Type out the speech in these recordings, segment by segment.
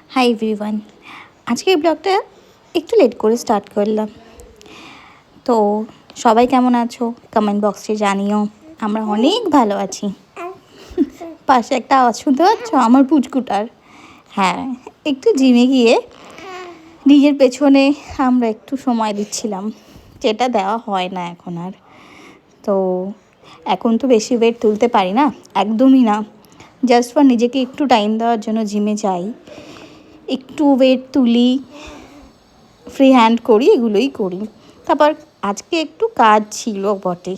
Hi everyone, আজকে এই ব্লগটা একটু লেট করে স্টার্ট করলাম। তো সবাই কেমন আছো কমেন্ট বক্সে জানিও। আমরা অনেক ভালো আছি। পাশে একটা আওয়াজ শুনতে পাচ্ছ আমার পুচকুটার। হ্যাঁ, একটু জিমে গিয়ে নিজের পেছনে আমরা একটু সময় দিচ্ছিলাম, যেটা দেওয়া হয় না এখন আর। তো এখন তো বেশি ওয়েট তুলতে পারি না, একদমই না। জাস্ট ফর নিজেকে একটু টাইম দেওয়ার জন্য জিমে যাই, একটু ওয়েট তুলি, ফ্রি হ্যান্ড করি, এগুলোই করি। তারপর আজকে একটু কাজ ছিল বটে,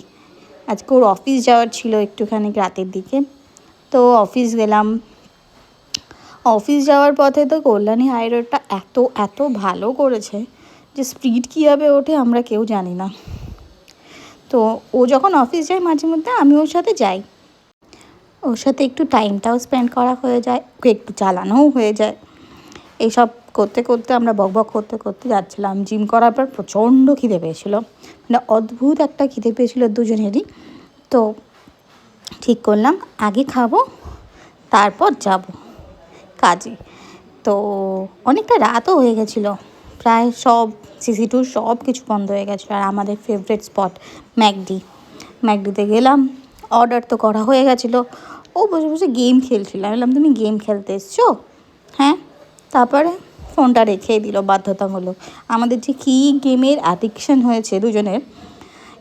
আজকে ওর অফিস যাওয়ার ছিল একটুখানি রাতের দিকে। তো অফিস গেলাম। অফিস যাওয়ার পথে তো কল্যাণী হাই রোডটা এত এত ভালো করেছে যে স্পিড কীভাবে ওঠে আমরা কেউ জানি না। তো ও যখন অফিস যায় মাঝে মধ্যে আমি ওর সাথে যাই, ওর সাথে একটু টাইমটাও স্পেন্ড করা হয়ে যায়, ওকে একটু চালানোও হয়ে যায়। এইসব করতে করতে আমরা বকবক করতে করতে যাচ্ছিলাম। জিম করার পর প্রচণ্ড খিদে পেয়েছিল, মানে অদ্ভুত একটা খিদে পেয়েছিল দুজনেরই। তো ঠিক করলাম আগে খাবো তারপর যাব কাজে। তো অনেকটা রাতও হয়ে গেছিলো, প্রায় সব সিসি2 সব কিছু বন্ধ হয়ে গেছিলো। আর আমাদের ফেভারিট স্পট ম্যাকডিতে গেলাম। অর্ডার তো করা হয়ে গেছিলো। ও বসে বসে গেম খেলছিল। আমি বললাম তুমি গেম খেলতে এসছো? হ্যাঁ। তারপরে ফোনটা রেখেই দিল বাধ্যতামূলক। আমাদের যে কী গেমের অ্যাডিকশান হয়েছে দুজনের,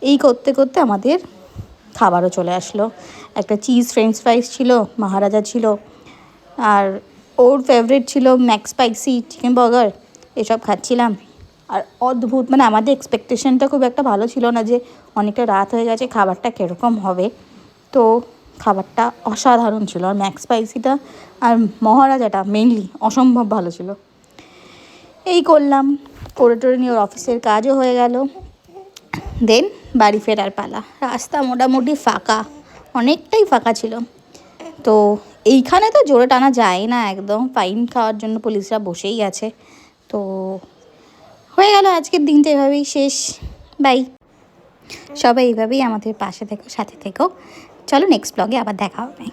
এই করতে করতে আমাদের খাবারও চলে আসলো। একটা চিজ ফ্রেঞ্চ ফ্রাইস ছিল, মহারাজা ছিল, আর ওর ফেভারিট ছিল ম্যাক্স স্পাইসি চিকেন বার্গার। এসব খাচ্ছিলাম। আর অদ্ভুত, মানে আমাদের এক্সপেকটেশনটা খুব একটা ভালো ছিল না যে অনেকটা রাত হয়ে গেছে, খাবারটা কীরকম হবে। তো খাবারটা অসাধারণ ছিল। আর ম্যাক্স স্পাইসিটা আর মহারাজাটা মেনলি অসম্ভব ভালো ছিল। এই করলাম, করে টোরে নিয়ে ওর অফিসের কাজও হয়ে গেল। দেন বাড়ি ফেরার পালা। রাস্তা মোটামুটি ফাঁকা, অনেকটাই ফাঁকা ছিল। তো এইখানে তো জোরে টানা যায় না, একদম ফাইন খাওয়ার জন্য পুলিশরা বসেই আছে। তো হয়ে গেল আজকের দিনটা, এভাবেই শেষ। বাই। সবাই এইভাবেই আমাদের পাশে থেকো, সাথে থেকো। চলো নেক্সট ব্লগে আবার দেখা হবে।